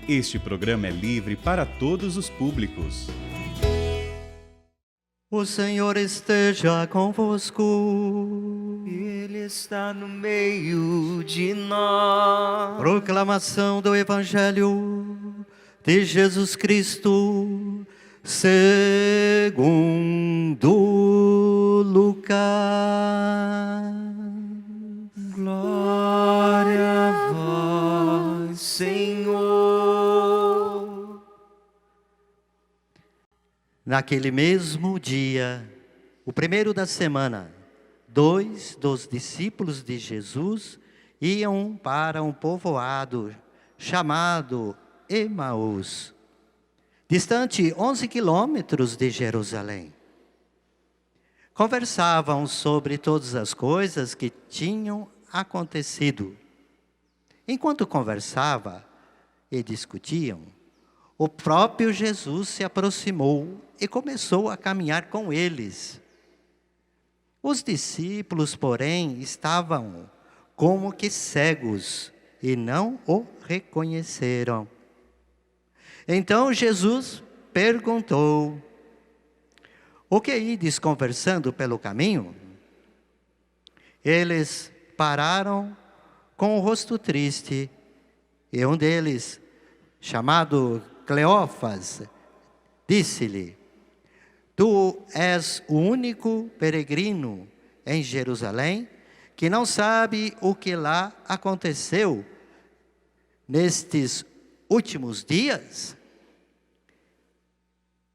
Este programa é livre para todos os públicos. O Senhor esteja convosco. Ele está no meio de nós. Proclamação do Evangelho de Jesus Cristo, segundo Lucas. Glória a vós, Senhor. Naquele mesmo dia, o primeiro da semana, 2 dos discípulos de Jesus iam para um povoado chamado Emaús, distante 11 quilômetros de Jerusalém. Conversavam sobre todas as coisas que tinham acontecido. Enquanto conversava e discutiam, o próprio Jesus se aproximou e começou a caminhar com eles. Os discípulos, porém, estavam como que cegos e não o reconheceram. Então Jesus perguntou: o que ides conversando pelo caminho? Eles pararam com o rosto triste, e um deles, chamado Cleófas, disse-lhe: tu és o único peregrino em Jerusalém que não sabe o que lá aconteceu nestes últimos dias?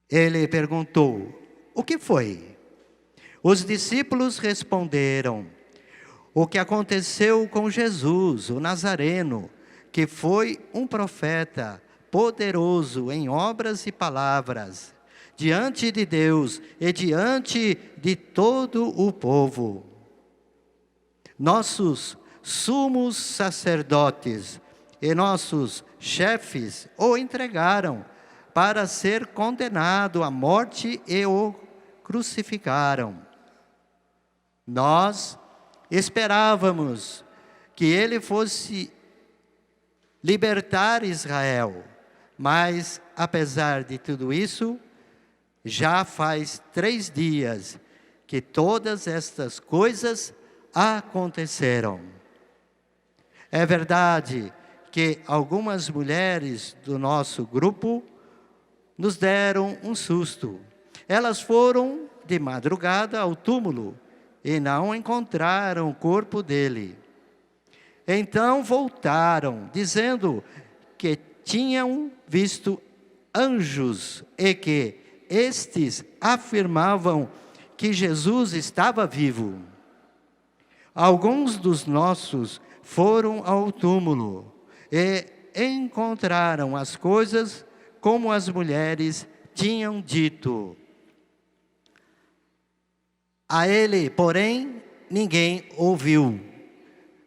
Ele perguntou: o que foi? Os discípulos responderam: o que aconteceu com Jesus, o Nazareno, que foi um profeta poderoso em obras e palavras, diante de Deus e diante de todo o povo. Nossos sumos sacerdotes e nossos chefes o entregaram para ser condenado à morte e o crucificaram. Nós esperávamos que ele fosse libertar Israel, mas apesar de tudo isso, já faz 3 dias que todas estas coisas aconteceram. É verdade que algumas mulheres do nosso grupo nos deram um susto. Elas foram de madrugada ao túmulo e não encontraram o corpo dele. Então voltaram, dizendo que tinham visto anjos e que estes afirmavam que Jesus estava vivo. Alguns dos nossos foram ao túmulo e encontraram as coisas como as mulheres tinham dito. A ele, porém, ninguém ouviu.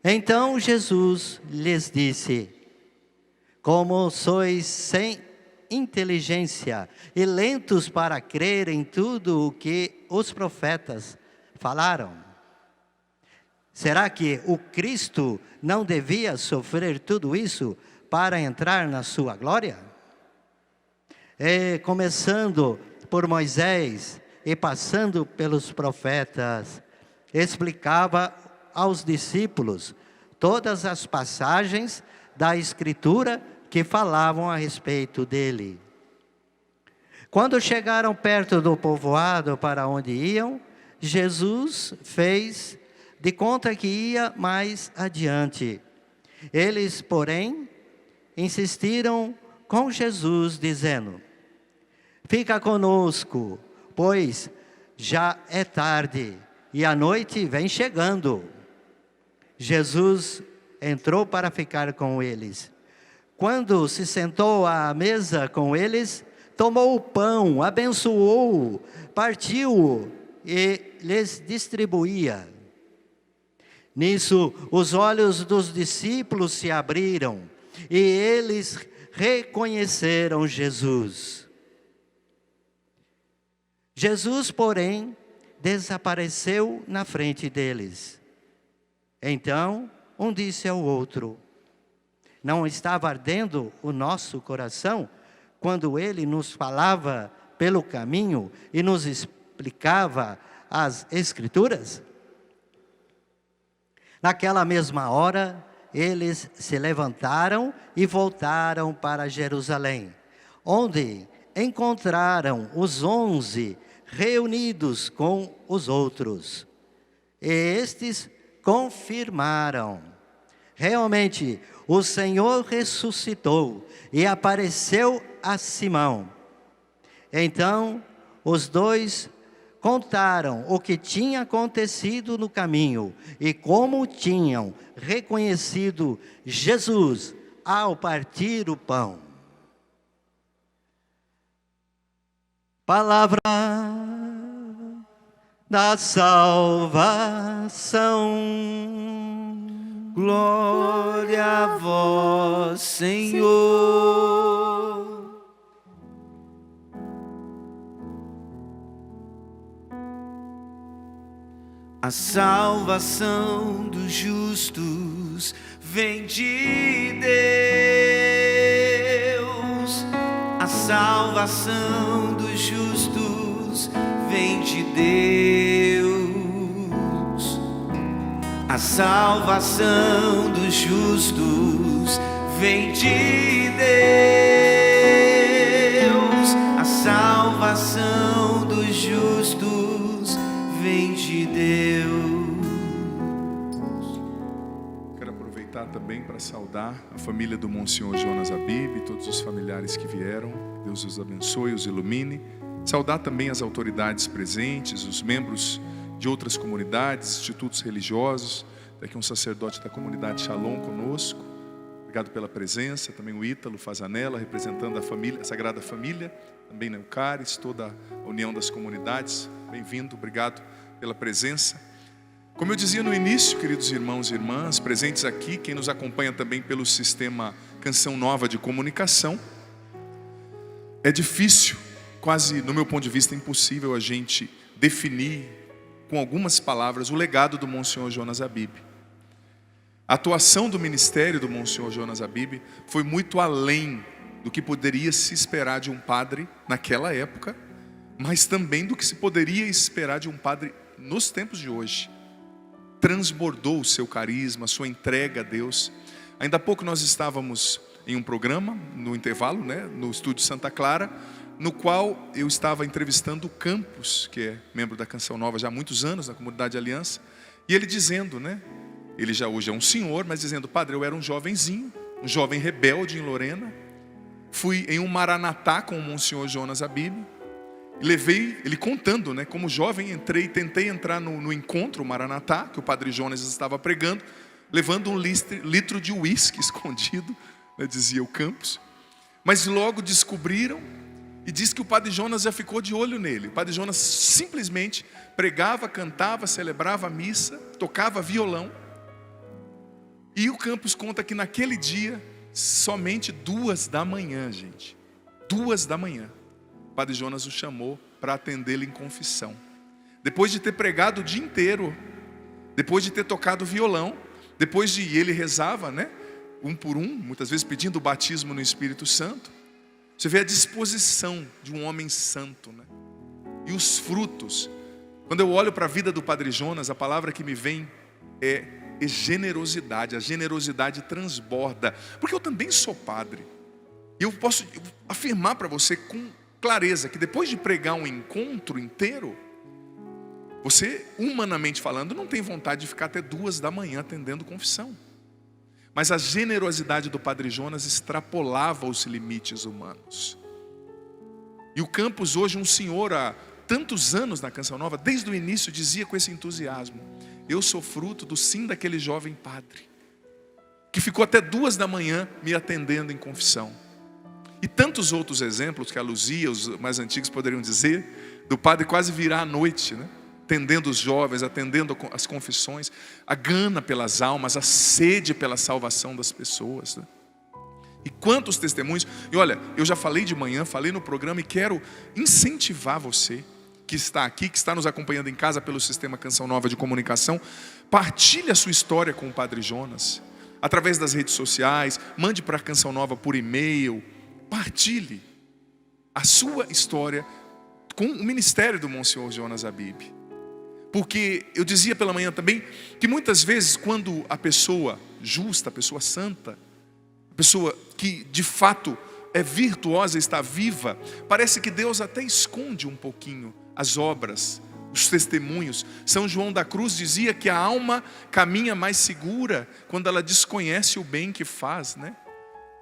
Então Jesus lhes disse: como sois sem inteligência e lentos para crer em tudo o que os profetas falaram. Será que o Cristo não devia sofrer tudo isso para entrar na sua glória? E começando por Moisés e passando pelos profetas, explicava aos discípulos todas as passagens da Escritura que falavam a respeito dele. Quando chegaram perto do povoado para onde iam, Jesus fez de conta que ia mais adiante. Eles, porém, insistiram com Jesus, dizendo: fica conosco, pois já é tarde e a noite vem chegando. Jesus entrou para ficar com eles. Quando se sentou à mesa com eles, tomou o pão, abençoou, partiu-o e lhes distribuía. Nisso, os olhos dos discípulos se abriram e eles reconheceram Jesus. Jesus, porém, desapareceu na frente deles. Então, um disse ao outro: não estava ardendo o nosso coração quando ele nos falava pelo caminho e nos explicava as Escrituras? Naquela mesma hora, eles se levantaram e voltaram para Jerusalém, onde encontraram os 11 reunidos com os outros. E estes confirmaram: realmente, o Senhor ressuscitou e apareceu a Simão. Então, os dois contaram o que tinha acontecido no caminho e como tinham reconhecido Jesus ao partir o pão. Palavra da salvação. Glória a vós, Senhor. A salvação dos justos vem de Deus. A salvação dos justos vem de Deus. A salvação dos justos vem de Deus. A salvação dos justos vem de Deus. Quero aproveitar também para saudar a família do Monsenhor Jonas Abib, todos os familiares que vieram. Deus os abençoe, os ilumine. Saudar também as autoridades presentes, os membros de outras comunidades, institutos religiosos. Daqui um sacerdote da comunidade Shalom conosco. Obrigado pela presença. Também o Ítalo Fazanella, representando a família, a Sagrada Família. Também na Eucaris, toda a união das comunidades. Bem-vindo, obrigado pela presença. Como eu dizia no início, queridos irmãos e irmãs, presentes aqui, quem nos acompanha também pelo sistema Canção Nova de Comunicação, é difícil, quase, no meu ponto de vista, impossível a gente definir com algumas palavras o legado do Monsenhor Jonas Abib. A atuação do ministério do Monsenhor Jonas Abib foi muito além do que poderia se esperar de um padre naquela época, mas também do que se poderia esperar de um padre nos tempos de hoje. Transbordou o seu carisma, a sua entrega a Deus. Ainda há pouco nós estávamos em um programa, no intervalo, no Estúdio Santa Clara, no qual eu estava entrevistando o Campos, que é membro da Canção Nova já há muitos anos, na Comunidade Aliança, e ele dizendo, ele já hoje é um senhor, mas dizendo: padre, eu era um jovenzinho, um jovem rebelde em Lorena, fui em um Maranatá com o Monsenhor Jonas Abib, levei, ele contando, como jovem tentei entrar no encontro Maranatá, que o padre Jonas estava pregando, levando um litro de uísque escondido, dizia o Campos. Mas logo descobriram, e diz que o padre Jonas já ficou de olho nele. O padre Jonas simplesmente pregava, cantava, celebrava a missa, tocava violão. E o Campos conta que naquele dia, somente 2 da manhã, gente, 2 da manhã, o padre Jonas o chamou para atendê-lo em confissão. Depois de ter pregado o dia inteiro, depois de ter tocado violão, depois de ele rezava, um por um, muitas vezes pedindo o batismo no Espírito Santo. Você vê a disposição de um homem santo, e os frutos. Quando eu olho para a vida do padre Jonas, a palavra que me vem é generosidade. A generosidade transborda, porque eu também sou padre. E eu posso afirmar para você com clareza que depois de pregar um encontro inteiro, você, humanamente falando, não tem vontade de ficar até 2 da manhã atendendo confissão. Mas a generosidade do padre Jonas extrapolava os limites humanos. E o Campos, hoje um senhor há tantos anos na Canção Nova, desde o início dizia com esse entusiasmo: eu sou fruto do sim daquele jovem padre, que ficou até 2 da manhã me atendendo em confissão. E tantos outros exemplos que a Luzia, os mais antigos poderiam dizer, do padre quase virar à noite, atendendo os jovens, atendendo as confissões, a gana pelas almas, a sede pela salvação das pessoas. E quantos testemunhos. E olha, eu já falei de manhã, falei no programa e quero incentivar você que está aqui, que está nos acompanhando em casa pelo Sistema Canção Nova de Comunicação, partilhe a sua história com o Padre Jonas, através das redes sociais, mande para a Canção Nova por e-mail, partilhe a sua história com o ministério do Monsenhor Jonas Habib. Porque eu dizia pela manhã também, que muitas vezes quando a pessoa justa, a pessoa santa, a pessoa que de fato é virtuosa, está viva, parece que Deus até esconde um pouquinho as obras, os testemunhos. São João da Cruz dizia que a alma caminha mais segura quando ela desconhece o bem que faz, né?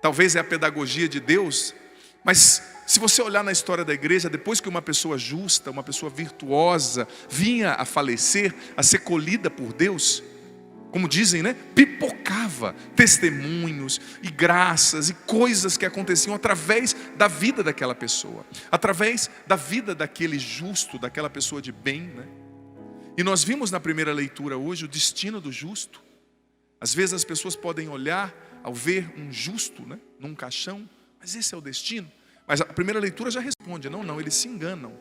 Talvez é a pedagogia de Deus, mas se você olhar na história da igreja, depois que uma pessoa justa, uma pessoa virtuosa, vinha a falecer, a ser colhida por Deus, como dizem, né? Pipocava testemunhos e graças e coisas que aconteciam através da vida daquela pessoa, através da vida daquele justo, daquela pessoa de bem, né? E nós vimos na primeira leitura hoje o destino do justo. Às vezes as pessoas podem olhar ao ver um justo, né, num caixão, mas esse é o destino. Mas a primeira leitura já responde, não, eles se enganam.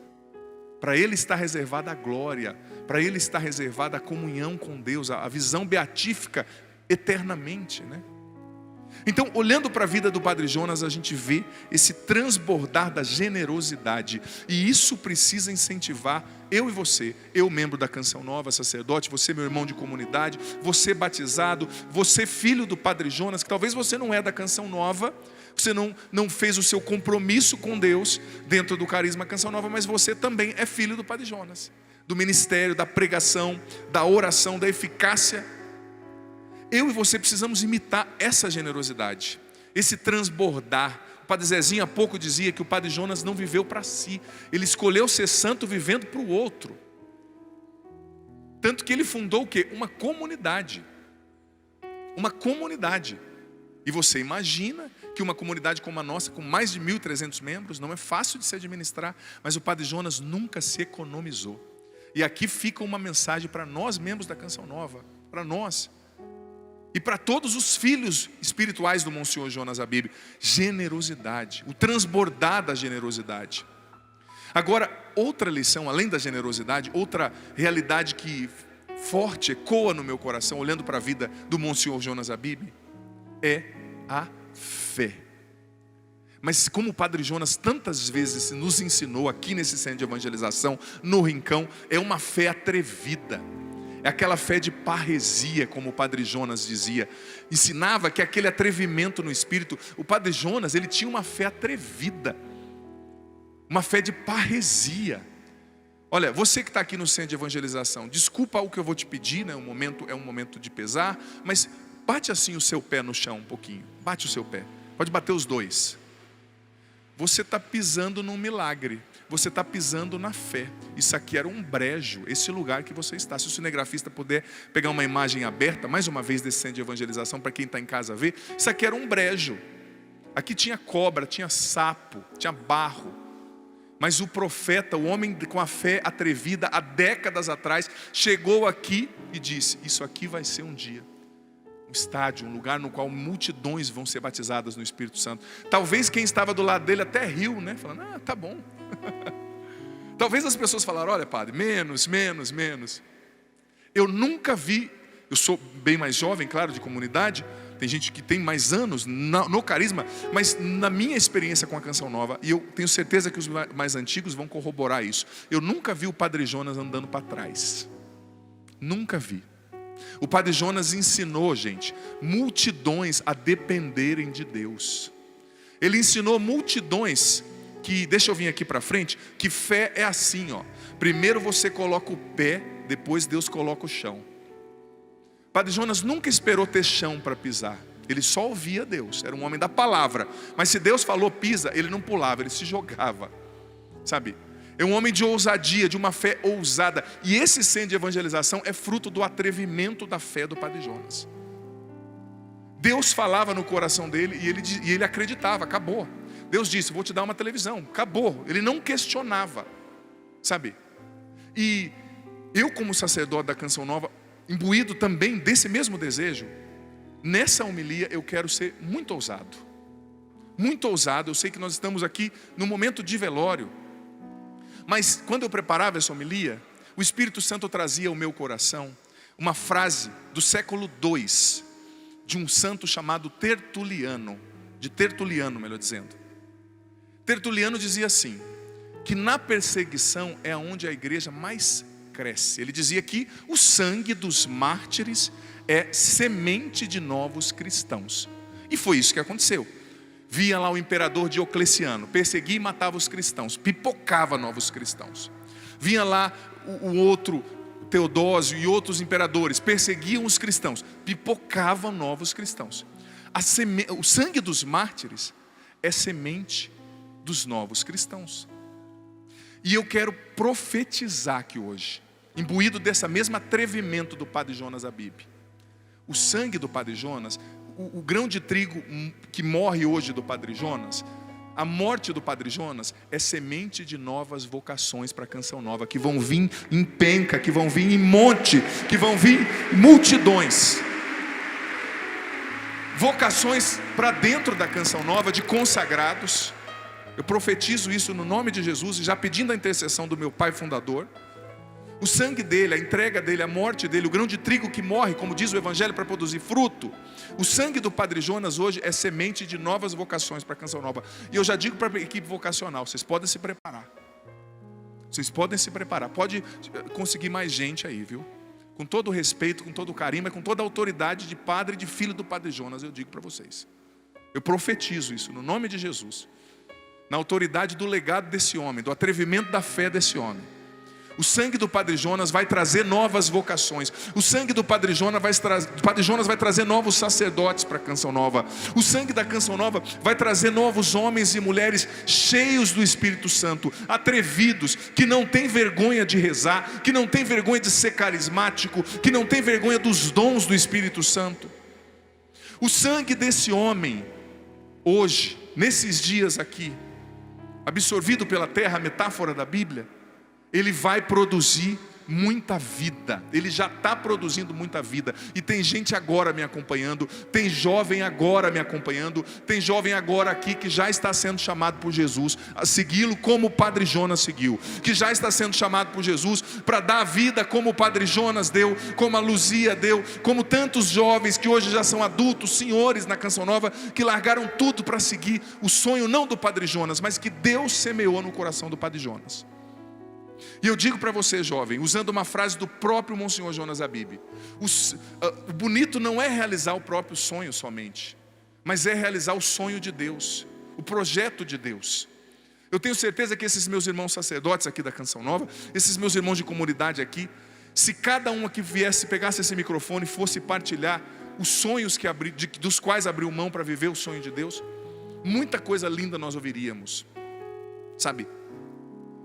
Para ele está reservada a glória, para ele está reservada a comunhão com Deus, a visão beatífica eternamente, né? Então, olhando para a vida do Padre Jonas, a gente vê esse transbordar da generosidade. E isso precisa incentivar eu e você, eu membro da Canção Nova, sacerdote, você meu irmão de comunidade, você batizado, você filho do Padre Jonas, que talvez você não é da Canção Nova, você não fez o seu compromisso com Deus dentro do carisma Canção Nova, mas você também é filho do Padre Jonas, do ministério, da pregação, da oração, da eficácia. Eu e você precisamos imitar essa generosidade, esse transbordar. O Padre Zezinho há pouco dizia que o Padre Jonas não viveu para si, ele escolheu ser santo vivendo para o outro. Tanto que ele fundou o quê? Uma comunidade. Uma comunidade. E você imagina que uma comunidade como a nossa, com mais de 1.300 membros, não é fácil de se administrar, mas o Padre Jonas nunca se economizou. E aqui fica uma mensagem para nós, membros da Canção Nova, para nós, e para todos os filhos espirituais do Monsenhor Jonas Habib: generosidade, o transbordar da generosidade. Agora, outra lição, além da generosidade, outra realidade que forte ecoa no meu coração, olhando para a vida do Monsenhor Jonas Habib, é a fé. Mas como o Padre Jonas tantas vezes nos ensinou aqui nesse centro de evangelização, no Rincão, é uma fé atrevida. É aquela fé de parresia, como o Padre Jonas dizia. Ensinava que aquele atrevimento no espírito. O Padre Jonas, ele tinha uma fé atrevida, uma fé de parresia. Olha, você que está aqui no centro de evangelização, desculpa o que eu vou te pedir, né? É um momento de pesar, mas bate assim o seu pé no chão um pouquinho. Bate o seu pé. Pode bater os dois. Você está pisando num milagre. Você está pisando na fé. Isso aqui era um brejo, esse lugar que você está. Se o cinegrafista puder pegar uma imagem aberta, mais uma vez desse centro de evangelização, para quem está em casa ver, isso aqui era um brejo. Aqui tinha cobra, tinha sapo, tinha barro. Mas o profeta, o homem com a fé atrevida, há décadas atrás, chegou aqui e disse: isso aqui vai ser um dia um estádio, um lugar no qual multidões vão ser batizadas no Espírito Santo. Talvez quem estava do lado dele até riu, né? Falando: tá bom. Talvez as pessoas falaram: olha, padre, menos. Eu nunca vi, eu sou bem mais jovem, claro, de comunidade, tem gente que tem mais anos no carisma, mas na minha experiência com a Canção Nova, e eu tenho certeza que os mais antigos vão corroborar isso, eu nunca vi o Padre Jonas andando para trás. Nunca vi. O Padre Jonas ensinou, gente, multidões a dependerem de Deus. Ele ensinou multidões que, deixa eu vir aqui para frente, que fé é assim, ó. Primeiro você coloca o pé, depois Deus coloca o chão. Padre Jonas nunca esperou ter chão para pisar. Ele só ouvia Deus, era um homem da palavra. Mas se Deus falou pisa, ele não pulava, ele se jogava, sabe? É um homem de ousadia, de uma fé ousada. E esse centro de evangelização é fruto do atrevimento da fé do Padre Jonas. Deus falava no coração dele e ele acreditava, acabou. Deus disse: vou te dar uma televisão, acabou. Ele não questionava, sabe? E eu, como sacerdote da Canção Nova, imbuído também desse mesmo desejo, nessa homilia eu quero ser muito ousado. Muito ousado. Eu sei que nós estamos aqui no momento de velório, Mas quando eu preparava essa homilia, o Espírito Santo trazia ao meu coração uma frase do século II, de um santo chamado Tertuliano, melhor dizendo. Tertuliano dizia assim, que na perseguição é onde a igreja mais cresce. Ele dizia que o sangue dos mártires é semente de novos cristãos. E foi isso que aconteceu. Via lá o imperador Diocleciano, perseguia e matava os cristãos, pipocava novos cristãos. Vinha lá o outro Teodósio e outros imperadores, perseguiam os cristãos, pipocavam novos cristãos. O sangue dos mártires é semente dos novos cristãos. E eu quero profetizar aqui hoje, imbuído dessa mesma atrevimento do Padre Jonas Abib. O sangue do Padre Jonas, o grão de trigo que morre hoje do Padre Jonas, a morte do Padre Jonas é semente de novas vocações para a Canção Nova, que vão vir em penca, que vão vir em monte, que vão vir multidões. Vocações para dentro da Canção Nova, de consagrados. Eu profetizo isso no nome de Jesus, já pedindo a intercessão do meu Pai fundador. O sangue dele, a entrega dele, a morte dele, o grão de trigo que morre, como diz o Evangelho, para produzir fruto. O sangue do Padre Jonas hoje é semente de novas vocações para a Canção Nova. E eu já digo para a equipe vocacional, vocês podem se preparar. Vocês podem se preparar. Pode conseguir mais gente aí, viu? Com todo o respeito, com todo o carinho, mas com toda a autoridade de padre e de filho do Padre Jonas, eu digo para vocês. Eu profetizo isso no nome de Jesus. Na autoridade do legado desse homem, do atrevimento da fé desse homem. O sangue do Padre Jonas vai trazer novas vocações. O sangue do Padre Jonas vai trazer novos sacerdotes para a Canção Nova. O sangue da Canção Nova vai trazer novos homens e mulheres cheios do Espírito Santo, atrevidos, que não têm vergonha de rezar, que não têm vergonha de ser carismático, que não têm vergonha dos dons do Espírito Santo. O sangue desse homem, hoje, nesses dias aqui, absorvido pela terra, a metáfora da Bíblia, ele vai produzir muita vida. Ele já está produzindo muita vida. E tem gente agora me acompanhando, tem jovem agora me acompanhando, tem jovem agora aqui que já está sendo chamado por Jesus a segui-lo como o Padre Jonas seguiu, que já está sendo chamado por Jesus para dar a vida como o Padre Jonas deu, como a Luzia deu, como tantos jovens que hoje já são adultos, senhores na Canção Nova, que largaram tudo para seguir o sonho não do Padre Jonas, mas que Deus semeou no coração do Padre Jonas. E eu digo para você, jovem, usando uma frase do próprio Monsenhor Jonas Abib, o bonito não é realizar o próprio sonho somente, mas é realizar o sonho de Deus, o projeto de Deus. Eu tenho certeza que esses meus irmãos sacerdotes aqui da Canção Nova, esses meus irmãos de comunidade aqui, se cada um aqui viesse, pegasse esse microfone e fosse partilhar os sonhos dos quais abriu mão para viver o sonho de Deus, muita coisa linda nós ouviríamos, sabe?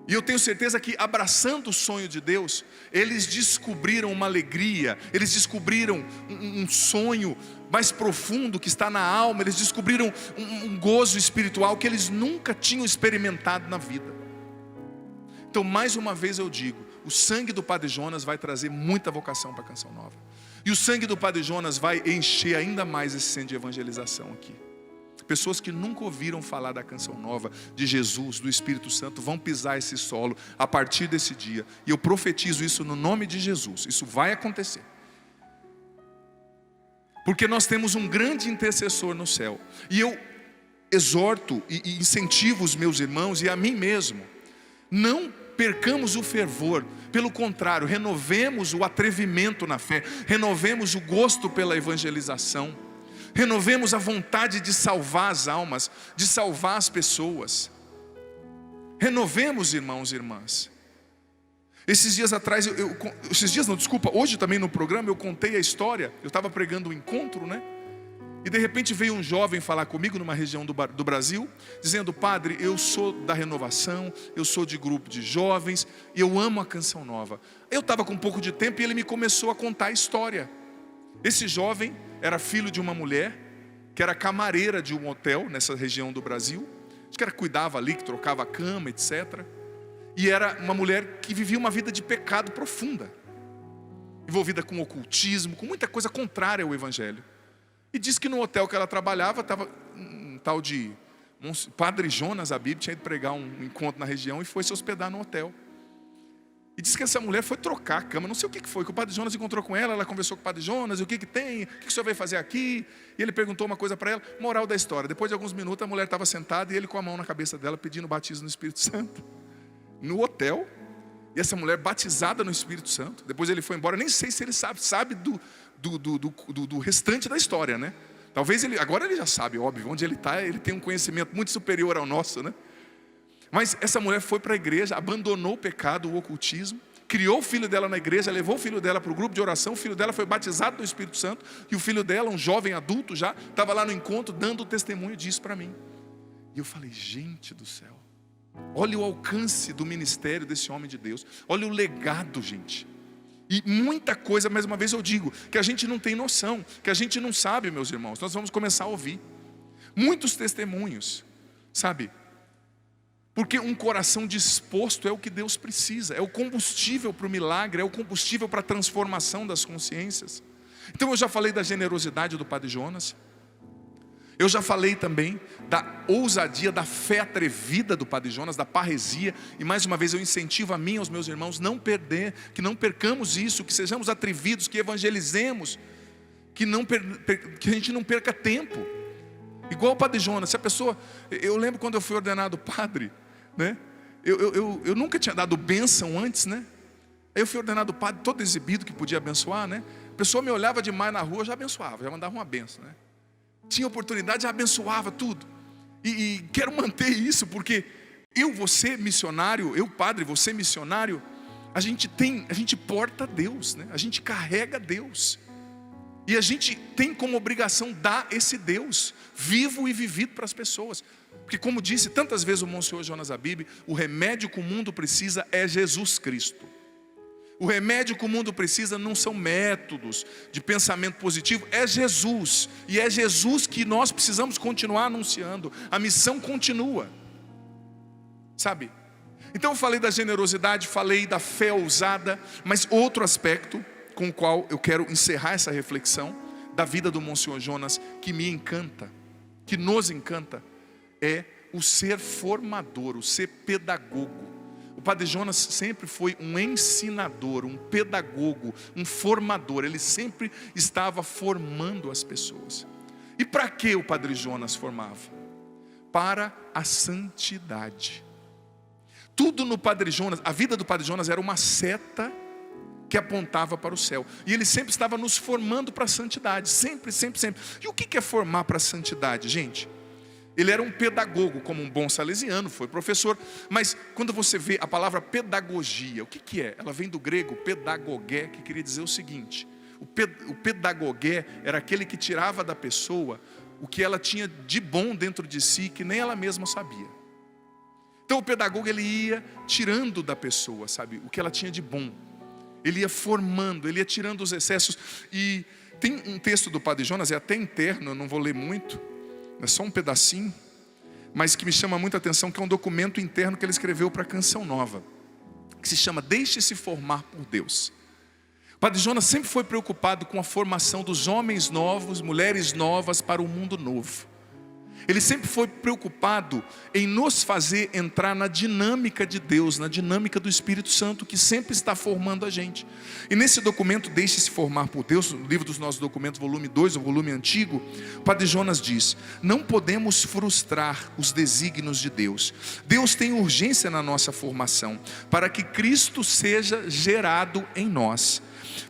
E eu tenho certeza que abraçando o sonho de Deus, eles descobriram uma alegria, eles descobriram um sonho mais profundo que está na alma, eles descobriram um gozo espiritual que eles nunca tinham experimentado na vida. Então, mais uma vez eu digo, o sangue do Padre Jonas vai trazer muita vocação para a Canção Nova. E o sangue do Padre Jonas vai encher ainda mais esse centro de evangelização aqui. Pessoas que nunca ouviram falar da Canção Nova, de Jesus, do Espírito Santo, vão pisar esse solo a partir desse dia. E eu profetizo isso no nome de Jesus. Isso vai acontecer. Porque nós temos um grande intercessor no céu. E eu exorto e incentivo os meus irmãos e a mim mesmo. Não percamos o fervor. Pelo contrário, renovemos o atrevimento na fé. Renovemos o gosto pela evangelização. Renovemos a vontade de salvar as almas, de salvar as pessoas. Renovemos, irmãos e irmãs. Esses dias atrás, hoje também no programa eu contei a história. Eu estava pregando um encontro, né? E de repente veio um jovem falar comigo numa região do Brasil, dizendo: padre, eu sou da renovação, eu sou de grupo de jovens, e eu amo a Canção Nova. Eu estava com um pouco de tempo e ele me começou a contar a história. Esse jovem era filho de uma mulher que era camareira de um hotel nessa região do Brasil. Acho que cuidava ali, que trocava a cama, etc. E era uma mulher que vivia uma vida de pecado profunda, envolvida com ocultismo, com muita coisa contrária ao Evangelho. E diz que no hotel que ela trabalhava estava um tal de Padre Jonas Abib tinha ido pregar um encontro na região e foi se hospedar no hotel. E disse que essa mulher foi trocar a cama, não sei o que foi, que o Padre Jonas encontrou com ela conversou com o Padre Jonas, e o que tem, o que o senhor veio fazer aqui? E ele perguntou uma coisa para ela, moral da história, depois de alguns minutos a mulher estava sentada e ele com a mão na cabeça dela pedindo batismo no Espírito Santo, no hotel, e essa mulher batizada no Espírito Santo. Depois ele foi embora, nem sei se ele sabe do restante da história, né? Talvez agora ele já sabe, óbvio, onde ele está, ele tem um conhecimento muito superior ao nosso, né? Mas essa mulher foi para a igreja, abandonou o pecado, o ocultismo, criou o filho dela na igreja, levou o filho dela para o grupo de oração, o filho dela foi batizado no Espírito Santo, e o filho dela, um jovem adulto já, estava lá no encontro dando o testemunho disso para mim. E eu falei, gente do céu, olha o alcance do ministério desse homem de Deus, olha o legado, gente. E muita coisa, mais uma vez eu digo, que a gente não tem noção, que a gente não sabe, meus irmãos. Nós vamos começar a ouvir muitos testemunhos, sabe? Porque um coração disposto é o que Deus precisa, é o combustível para o milagre, é o combustível para a transformação das consciências. Então eu já falei da generosidade do Padre Jonas, eu já falei também da ousadia, da fé atrevida do Padre Jonas, da parresia, e mais uma vez eu incentivo a mim e aos meus irmãos que não percamos isso, que sejamos atrevidos, que evangelizemos, que a gente não perca tempo. Igual o Padre Jonas, se a pessoa, eu lembro quando eu fui ordenado padre, né? Eu nunca tinha dado bênção antes, né? Aí eu fui ordenado padre, todo exibido que podia abençoar, né? A pessoa me olhava demais na rua, eu já abençoava, já mandava uma bênção, né? Tinha oportunidade, já abençoava tudo. E quero manter isso, porque você missionário, eu padre, você missionário, a gente porta Deus, né? A gente carrega Deus. E a gente tem como obrigação dar esse Deus vivo e vivido para as pessoas. Porque como disse tantas vezes o Monsenhor Jonas Abib, o remédio que o mundo precisa é Jesus Cristo. O remédio que o mundo precisa não são métodos de pensamento positivo, é Jesus. E é Jesus que nós precisamos continuar anunciando. A missão continua. Sabe? Então eu falei da generosidade, falei da fé ousada, mas outro aspecto com o qual eu quero encerrar essa reflexão da vida do Monsenhor Jonas, que me encanta, que nos encanta, é o ser formador, o ser pedagogo. O Padre Jonas sempre foi um ensinador, um pedagogo, um formador. Ele sempre estava formando as pessoas. E para que o Padre Jonas formava? Para a santidade. Tudo no Padre Jonas, a vida do Padre Jonas era uma seta que apontava para o céu. E ele sempre estava nos formando para a santidade. Sempre, sempre, sempre. E o que é formar para a santidade, gente? Ele era um pedagogo, como um bom salesiano, foi professor. Mas quando você vê a palavra pedagogia, o que é? Ela vem do grego pedagogé, que queria dizer o seguinte. O pedagogé era aquele que tirava da pessoa o que ela tinha de bom dentro de si, que nem ela mesma sabia. Então o pedagogo, ele ia tirando da pessoa, sabe, o que ela tinha de bom. Ele ia formando, ele ia tirando os excessos. E tem um texto do Padre Jonas, é até interno, eu não vou ler muito, é só um pedacinho, mas que me chama muita atenção, que é um documento interno que ele escreveu para a Canção Nova, que se chama Deixe-se Formar por Deus. O Padre Jonas sempre foi preocupado com a formação dos homens novos, mulheres novas para o mundo novo. Ele sempre foi preocupado em nos fazer entrar na dinâmica de Deus, na dinâmica do Espírito Santo, que sempre está formando a gente. E nesse documento, Deixe-se Formar por Deus, no livro dos nossos documentos, volume 2, o volume antigo, o Padre Jonas diz: não podemos frustrar os desígnios de Deus. Deus tem urgência na nossa formação, para que Cristo seja gerado em nós.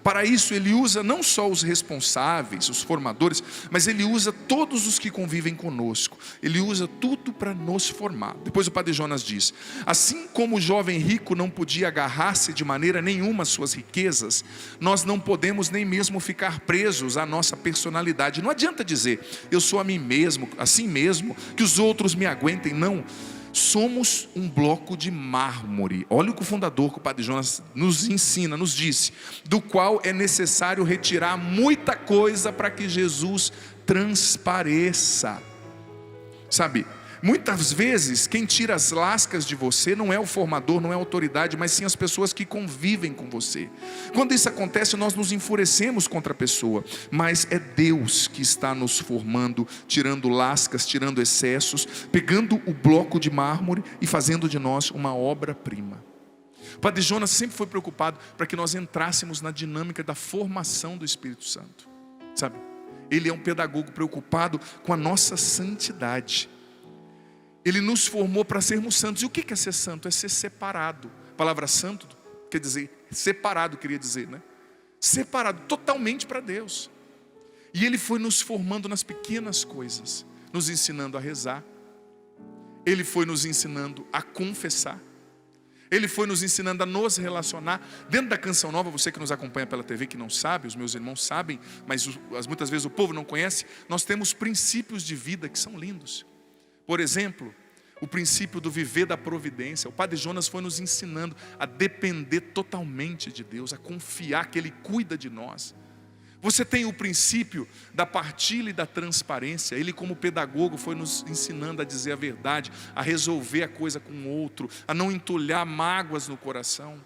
Para isso ele usa não só os responsáveis, os formadores, mas ele usa todos os que convivem conosco. Ele usa tudo para nos formar. Depois o Padre Jonas diz: assim como o jovem rico não podia agarrar-se de maneira nenhuma às suas riquezas, nós não podemos nem mesmo ficar presos à nossa personalidade. Não adianta dizer, eu sou a mim mesmo, assim mesmo, que os outros me aguentem. Não. Somos um bloco de mármore. Olha o que o fundador, que o Padre Jonas nos ensina, nos disse, do qual é necessário retirar muita coisa para que Jesus transpareça. Sabe, Muitas vezes quem tira as lascas de você não é o formador, não é a autoridade, mas sim as pessoas que convivem com você. Quando isso acontece, nós nos enfurecemos contra a pessoa, mas é Deus que está nos formando, tirando lascas, tirando excessos, pegando o bloco de mármore e fazendo de nós uma obra-prima. O Padre Jonas sempre foi preocupado para que nós entrássemos na dinâmica da formação do Espírito Santo, sabe? Ele é um pedagogo preocupado com a nossa santidade. Ele nos formou para sermos santos. E o que é ser santo? É ser separado. A palavra santo quer dizer separado, queria dizer, né? Separado totalmente para Deus. E Ele foi nos formando nas pequenas coisas, nos ensinando a rezar. Ele foi nos ensinando a confessar. Ele foi nos ensinando a nos relacionar. Dentro da Canção Nova, você que nos acompanha pela TV, que não sabe, os meus irmãos sabem, mas muitas vezes o povo não conhece, nós temos princípios de vida que são lindos. Por exemplo, o princípio do viver da providência. O Padre Jonas foi nos ensinando a depender totalmente de Deus, a confiar que Ele cuida de nós. Você tem o princípio da partilha e da transparência. Ele, como pedagogo, foi nos ensinando a dizer a verdade, a resolver a coisa com o outro, a não entulhar mágoas no coração.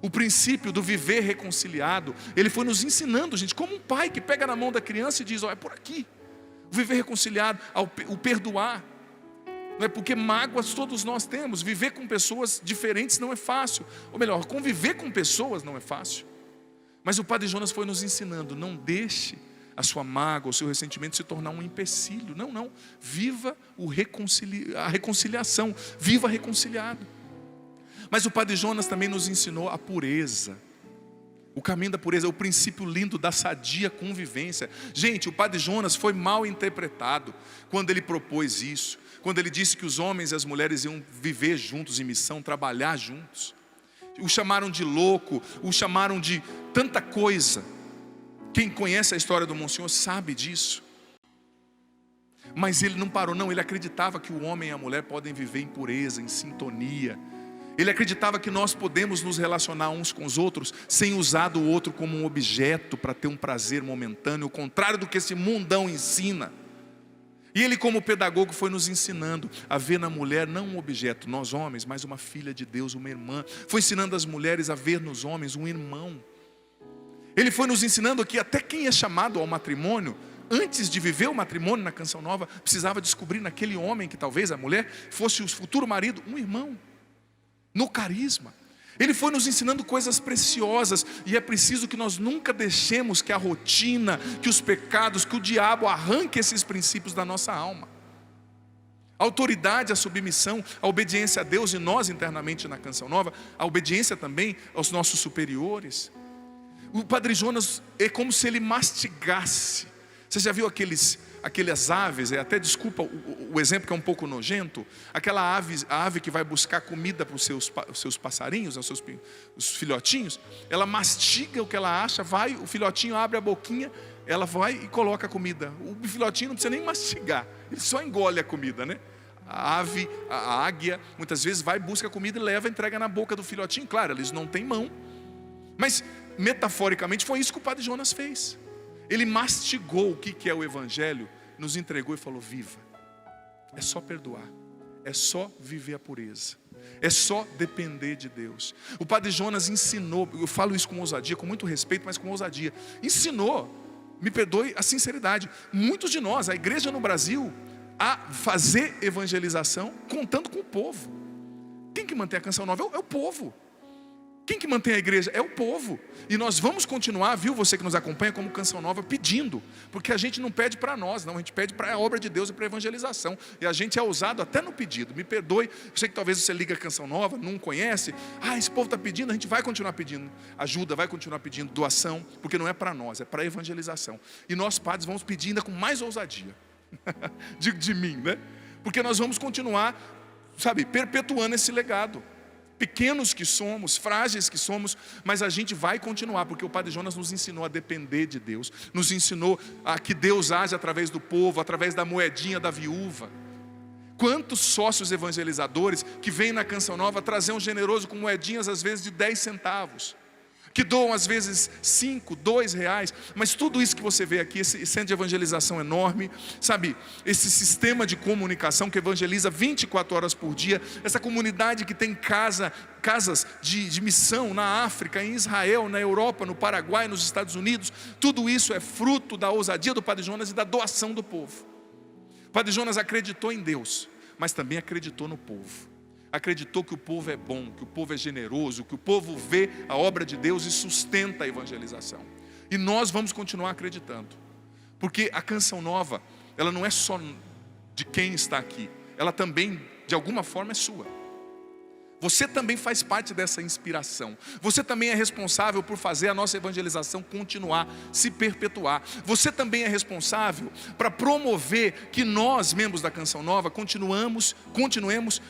O princípio do viver reconciliado, ele foi nos ensinando, gente, como um pai que pega na mão da criança e diz: ó, é por aqui. O viver reconciliado, o perdoar. Não é porque mágoas todos nós temos. Viver com pessoas diferentes não é fácil. Ou melhor, conviver com pessoas não é fácil. Mas o Padre Jonas foi nos ensinando: não deixe a sua mágoa, o seu ressentimento se tornar um empecilho. Não. Viva a reconciliação. Viva reconciliado. Mas o Padre Jonas também nos ensinou a pureza. O caminho da pureza, o princípio lindo da sadia convivência. Gente, o Padre Jonas foi mal interpretado quando ele propôs isso. Quando ele disse que os homens e as mulheres iam viver juntos em missão, trabalhar juntos. O chamaram de louco, o chamaram de tanta coisa. Quem conhece a história do Monsenhor sabe disso. Mas ele não parou, não. Ele acreditava que o homem e a mulher podem viver em pureza, em sintonia. Ele acreditava que nós podemos nos relacionar uns com os outros sem usar do outro como um objeto para ter um prazer momentâneo, o contrário do que esse mundão ensina. E ele, como pedagogo, foi nos ensinando a ver na mulher não um objeto, nós homens, mas uma filha de Deus, uma irmã. Foi ensinando as mulheres a ver nos homens um irmão. Ele foi nos ensinando que até quem é chamado ao matrimônio, antes de viver o matrimônio na Canção Nova, precisava descobrir naquele homem, que talvez a mulher fosse o futuro marido, um irmão, no carisma. Ele foi nos ensinando coisas preciosas, e é preciso que nós nunca deixemos que a rotina, que os pecados, que o diabo arranque esses princípios da nossa alma. A autoridade, a submissão, a obediência a Deus, e nós internamente na Canção Nova, a obediência também aos nossos superiores. O Padre Jonas é como se ele mastigasse. Você já viu aquelas aves, até desculpa o exemplo que é um pouco nojento, aquela ave que vai buscar comida para os seus passarinhos, os filhotinhos, ela mastiga o que ela acha, o filhotinho abre a boquinha, ela vai e coloca a comida. O filhotinho não precisa nem mastigar, ele só engole a comida, né? A águia, muitas vezes vai, busca a comida e leva, entrega na boca do filhotinho. Claro, eles não têm mão, mas metaforicamente foi isso que o Padre Jonas fez. Ele mastigou o que é o Evangelho, nos entregou e falou: viva. É só perdoar, é só viver a pureza, é só depender de Deus. O Padre Jonas ensinou, eu falo isso com ousadia, com muito respeito, mas com ousadia. Ensinou, me perdoe a sinceridade, muitos de nós, a igreja no Brasil, a fazer evangelização contando com o povo. Quem que mantém a Canção Nova? É o povo. Quem que mantém a igreja? É o povo. E nós vamos continuar, viu, você que nos acompanha como Canção Nova, pedindo. Porque a gente não pede para nós, não. A gente pede para a obra de Deus e para a evangelização. E a gente é ousado até no pedido. Me perdoe, eu sei que talvez você liga a Canção Nova, não conhece. Esse povo está pedindo, a gente vai continuar pedindo ajuda, vai continuar pedindo doação. Porque não é para nós, é para a evangelização. E nós, padres, vamos pedir ainda com mais ousadia. de mim, né? Porque nós vamos continuar, perpetuando esse legado. Pequenos que somos, frágeis que somos, mas a gente vai continuar, porque o Padre Jonas nos ensinou a depender de Deus, nos ensinou a que Deus age através do povo, através da moedinha da viúva. Quantos sócios evangelizadores que vêm na Canção Nova trazer um generoso com moedinhas às vezes de 10 centavos. que doam às vezes 5, 2 reais, mas tudo isso que você vê aqui, esse centro de evangelização enorme, sabe, esse sistema de comunicação que evangeliza 24 horas por dia, essa comunidade que tem casas de missão na África, em Israel, na Europa, no Paraguai, nos Estados Unidos, tudo isso é fruto da ousadia do Padre Jonas e da doação do povo. O Padre Jonas acreditou em Deus, mas também acreditou no povo. Acreditou que o povo é bom, que o povo é generoso, que o povo vê a obra de Deus e sustenta a evangelização. E nós vamos continuar acreditando, porque a Canção Nova, ela não é só de quem está aqui, ela também, de alguma forma, é sua. Você também faz parte dessa inspiração. Você também é responsável por fazer a nossa evangelização continuar, se perpetuar. Você também é responsável para promover que nós, membros da Canção Nova, continuemos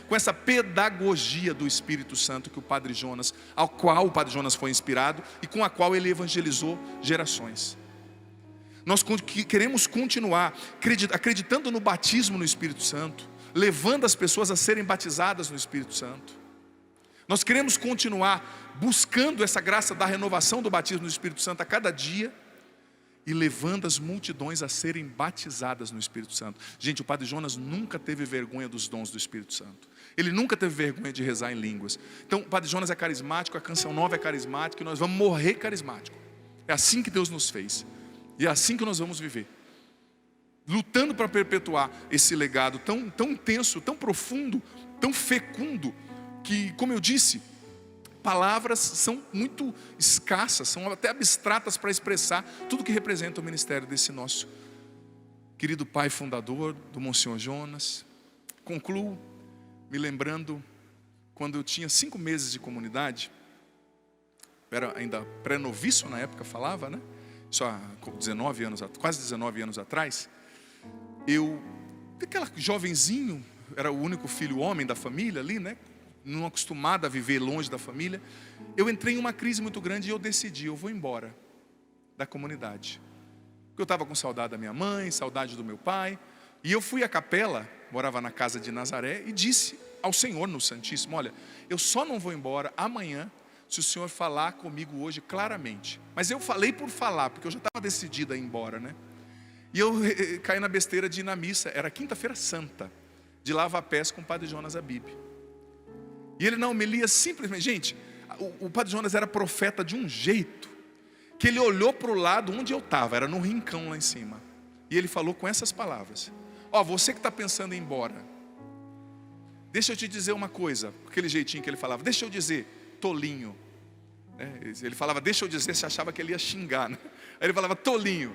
com essa pedagogia do Espírito Santo que o Padre Jonas, ao qual o Padre Jonas foi inspirado e com a qual ele evangelizou gerações. Nós queremos continuar acreditando no batismo no Espírito Santo, levando as pessoas a serem batizadas no Espírito Santo. Nós queremos continuar buscando essa graça da renovação do batismo do Espírito Santo a cada dia e levando as multidões a serem batizadas no Espírito Santo. Gente, o Padre Jonas nunca teve vergonha dos dons do Espírito Santo. Ele nunca teve vergonha de rezar em línguas. Então, o Padre Jonas é carismático, a Canção Nova é carismática e nós vamos morrer carismático. É assim que Deus nos fez e é assim que nós vamos viver. Lutando para perpetuar esse legado tão intenso, tão profundo, tão fecundo, que, como eu disse, palavras são muito escassas, são até abstratas para expressar tudo que representa o ministério desse nosso querido pai fundador, do Monsenhor Jonas. Concluo me lembrando, quando eu tinha 5 meses de comunidade, era ainda pré-noviço na época, falava, né? Só há quase 19 anos atrás, aquela jovenzinho, era o único filho homem da família ali, né? Não acostumado a viver longe da família, eu entrei em uma crise muito grande e eu decidi, eu vou embora da comunidade. Porque eu estava com saudade da minha mãe, saudade do meu pai, e eu fui à capela, morava na casa de Nazaré, e disse ao Senhor no Santíssimo: olha, eu só não vou embora amanhã se o Senhor falar comigo hoje claramente. Mas eu falei por falar, porque eu já estava decidido a ir embora, né? E eu caí na besteira de ir na missa, era quinta-feira santa, de lava-pés com o Padre Jonas Abib. E ele na homilia simplesmente, gente, o Padre Jonas era profeta de um jeito, que ele olhou para o lado onde eu estava, era no rincão lá em cima. E ele falou com essas palavras: ó, você que está pensando em ir embora, deixa eu te dizer uma coisa, aquele jeitinho que ele falava, deixa eu dizer, tolinho. Ele falava, deixa eu dizer, você achava que ele ia xingar, né? Aí ele falava, tolinho,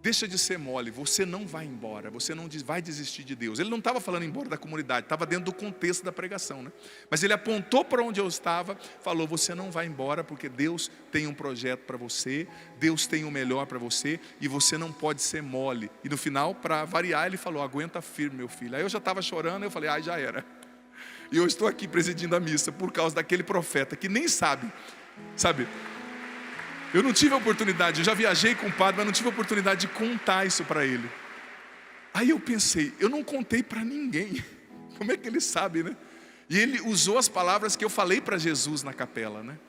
deixa de ser mole, você não vai embora, você não vai desistir de Deus. Ele não estava falando embora da comunidade, estava dentro do contexto da pregação, né? Mas ele apontou para onde eu estava, falou, você não vai embora porque Deus tem um projeto para você, Deus tem o melhor para você e você não pode ser mole. E no final, para variar, ele falou, aguenta firme, meu filho. Aí eu já estava chorando, eu falei, já era. E eu estou aqui presidindo a missa por causa daquele profeta que nem sabe. Eu não tive a oportunidade, eu já viajei com o padre, mas não tive a oportunidade de contar isso para ele. Aí eu pensei, eu não contei para ninguém. Como é que ele sabe, né? E ele usou as palavras que eu falei para Jesus na capela, né?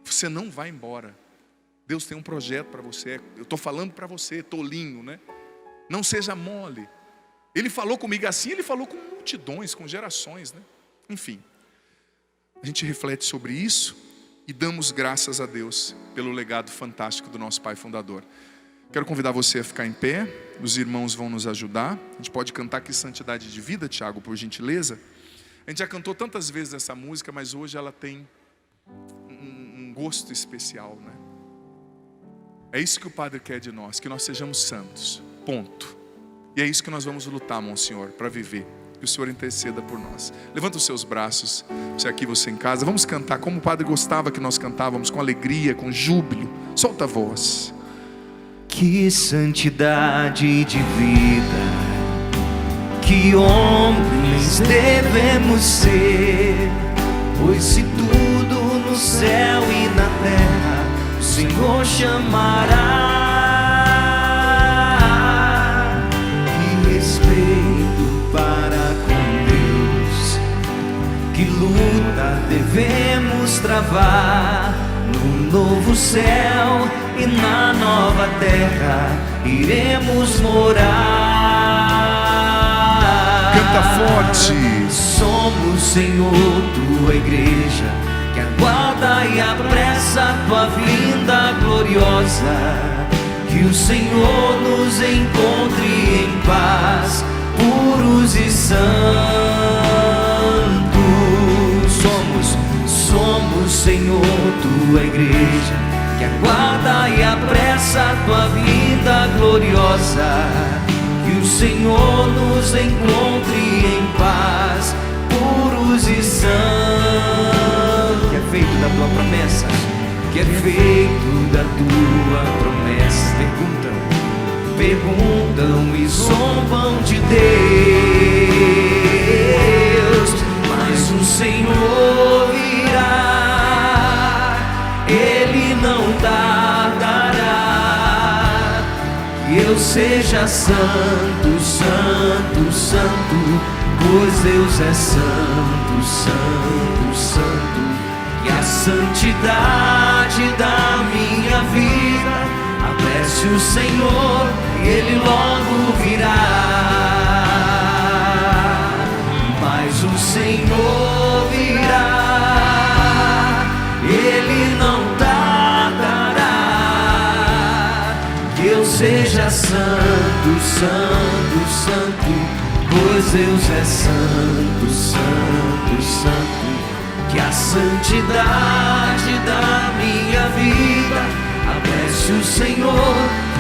Você não vai embora. Deus tem um projeto para você. Eu estou falando para você, tolinho, né? Não seja mole. Ele falou comigo assim, ele falou com multidões, com gerações, né? Enfim, a gente reflete sobre isso e damos graças a Deus pelo legado fantástico do nosso pai fundador. Quero convidar você a ficar em pé, os irmãos vão nos ajudar. A gente pode cantar aqui Santidade de Vida, Tiago, por gentileza. A gente já cantou tantas vezes essa música, mas hoje ela tem um gosto especial, né? É isso que o Padre quer de nós, que nós sejamos santos, ponto. E é isso que nós vamos lutar, Monsenhor, para viver. Que o Senhor interceda por nós. Levanta os seus braços, você aqui, você em casa. Vamos cantar como o Padre gostava que nós cantávamos, com alegria, com júbilo. Solta a voz. Que santidade de vida, que homens devemos ser, pois se tudo no céu e na terra o Senhor chamará. Para com Deus, que luta devemos travar, novo céu e na nova terra iremos morar. Canta forte. Somos, Senhor, tua igreja, que aguarda e apressa tua vinda gloriosa. Que o Senhor nos encontre em paz, puros e santos. Somos, Senhor, tua igreja, que aguarda e apressa tua vinda gloriosa. Que o Senhor nos encontre em paz, puros e santos. Que é feito da tua promessa, que é feito da tua promessa. Perguntam e zombam de Deus, mas o Senhor virá, Ele não tardará. Que eu seja santo, santo, santo, pois Deus é santo, santo, santo. Que a santidade da minha vida apresse o Senhor e Ele logo virá. Mas o Senhor virá, Ele não tardará. Que eu seja santo, santo, santo, pois Deus é santo, santo, santo. Que a santidade da minha vida apresse o Senhor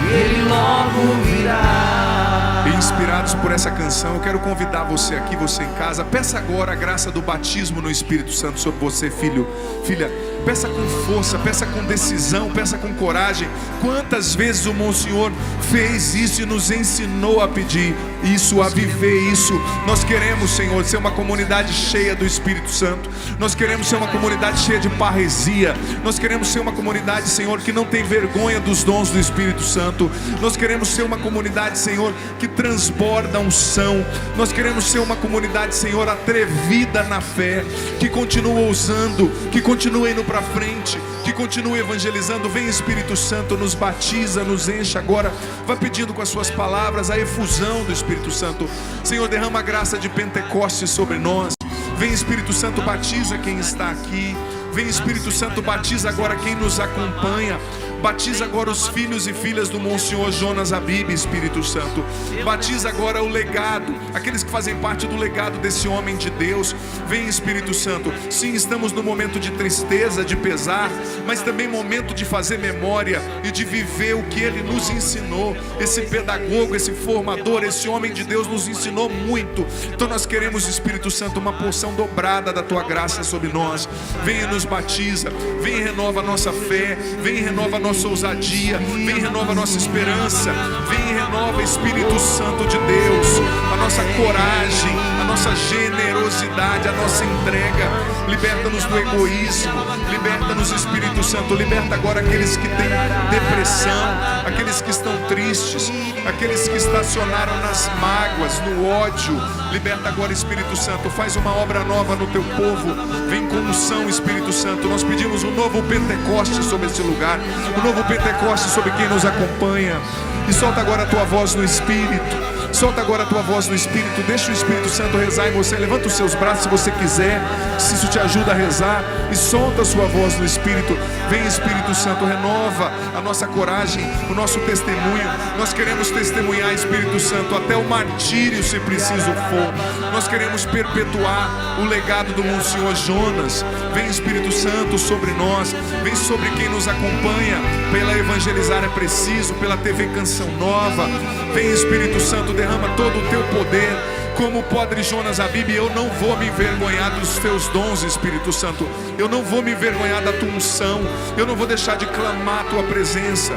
e Ele logo virá. Inspirados por essa canção, eu quero convidar você aqui, você em casa. Peça agora a graça do batismo no Espírito Santo sobre você, filho, filha. Peça com força, peça com decisão, peça com coragem. Quantas vezes o Monsenhor fez isso e nos ensinou a pedir isso, a viver isso. Nós queremos, Senhor, ser uma comunidade cheia do Espírito Santo. Nós queremos ser uma comunidade cheia de parresia. Nós queremos ser uma comunidade, Senhor, que não tem vergonha dos dons do Espírito Santo. Nós queremos ser uma comunidade, Senhor, que transborda unção. Nós queremos ser uma comunidade, Senhor, atrevida na fé, que continua ousando, que continua indo para frente, que continue evangelizando. Vem, Espírito Santo, nos batiza, nos enche agora. Vai pedindo com as suas palavras a efusão do Espírito Santo. Senhor, derrama a graça de Pentecostes sobre nós. Vem, Espírito Santo, batiza quem está aqui. Vem, Espírito Santo, batiza agora quem nos acompanha. Batiza agora os filhos e filhas do Monsenhor Jonas Abib, Espírito Santo. Batiza agora o legado, aqueles que fazem parte do legado desse homem de Deus. Vem, Espírito Santo. Sim, estamos no momento de tristeza, de pesar, mas também momento de fazer memória e de viver o que ele nos ensinou. Esse pedagogo, esse formador, esse homem de Deus nos ensinou muito. Então nós queremos, Espírito Santo, uma porção dobrada da tua graça sobre nós. Vem e nos batiza, vem e renova a nossa fé, vem e renova a nossa ousadia, vem e renova a nossa esperança, vem e renova, Espírito Santo de Deus, a nossa coragem, a nossa generosidade, a nossa entrega. Liberta-nos do egoísmo, liberta-nos, Espírito Santo. Liberta agora aqueles que têm depressão, aqueles que estão tristes, aqueles que estacionaram nas mágoas, no ódio. Liberta agora, Espírito Santo. Faz uma obra nova no teu povo. Vem com unção, Espírito Santo. Nós pedimos um novo Pentecoste sobre esse lugar, um novo Pentecoste sobre quem nos acompanha. E solta agora a tua voz no Espírito. Solta agora a tua voz no Espírito. Deixa o Espírito Santo rezar em você. Levanta os seus braços se você quiser, se isso te ajuda a rezar. E solta a sua voz no Espírito. Vem, Espírito Santo, renova a nossa coragem, o nosso testemunho. Nós queremos testemunhar, Espírito Santo, até o martírio, se preciso for. Nós queremos perpetuar o legado do Monsenhor Jonas. Vem, Espírito Santo, sobre nós. Vem sobre quem nos acompanha pela Evangelizar é Preciso, pela TV Canção Nova. Vem, Espírito Santo, derrama todo o teu poder. Como o padre Jonas Abib, eu não vou me envergonhar dos teus dons, Espírito Santo. Eu não vou me envergonhar da tua unção. Eu não vou deixar de clamar a tua presença.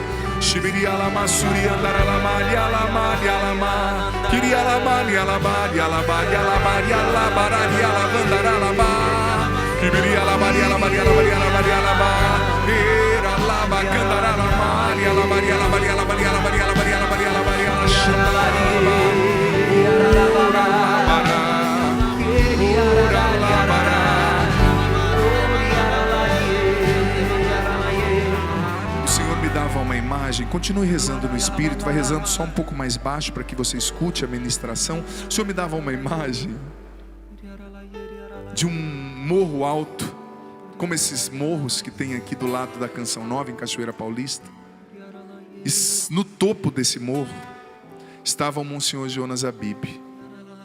Continue rezando no Espírito, vai rezando só um pouco mais baixo para que você escute a ministração. O Senhor me dava uma imagem de um morro alto, como esses morros que tem aqui do lado da Canção Nova, em Cachoeira Paulista. E no topo desse morro estava o Monsenhor Jonas Abib,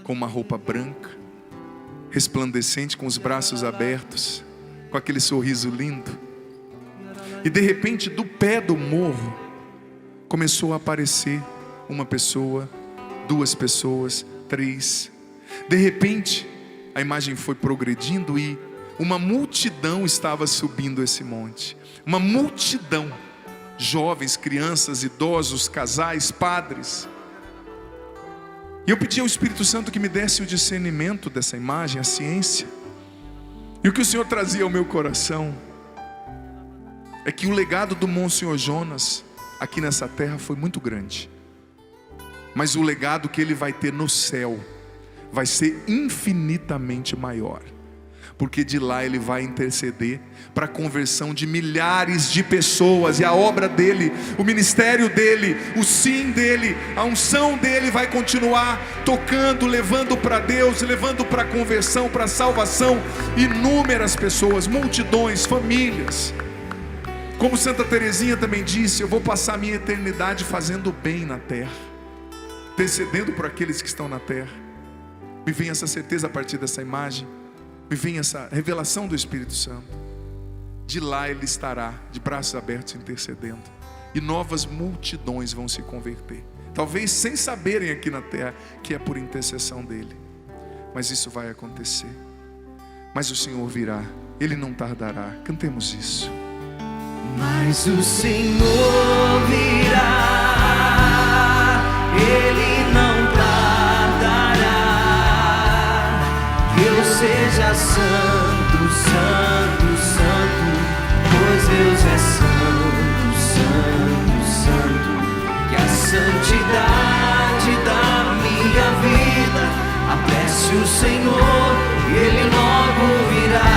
com uma roupa branca, resplandecente, com os braços abertos, com aquele sorriso lindo. E de repente, do pé do morro, começou a aparecer uma pessoa, 2 pessoas, 3. De repente, a imagem foi progredindo e uma multidão estava subindo esse monte. Uma multidão, jovens, crianças, idosos, casais, padres. E eu pedi ao Espírito Santo que me desse o discernimento dessa imagem, a ciência. E o que o Senhor trazia ao meu coração é que o legado do Monsenhor Jonas aqui nessa terra foi muito grande, mas o legado que ele vai ter no céu vai ser infinitamente maior, porque de lá ele vai interceder para a conversão de milhares de pessoas. E a obra dele, o ministério dele, o sim dele, a unção dele vai continuar tocando, levando para Deus, levando para a conversão, para a salvação, inúmeras pessoas, multidões, famílias. Como Santa Teresinha também disse: eu vou passar a minha eternidade fazendo bem na terra, intercedendo por aqueles que estão na terra. Me vem essa certeza a partir dessa imagem, me vem essa revelação do Espírito Santo. De lá ele estará de braços abertos intercedendo, e novas multidões vão se converter, talvez sem saberem aqui na terra que é por intercessão dele, mas isso vai acontecer. Mas o Senhor virá, ele não tardará. Cantemos isso. Mas o Senhor virá, ele não tardará. Que eu seja santo, santo, santo, pois Deus é santo, santo, santo. Que a santidade da minha vida apresse o Senhor, e ele logo virá.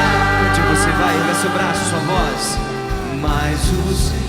Onde você vai? Erga seu braço, sua voz. Mas o Senhor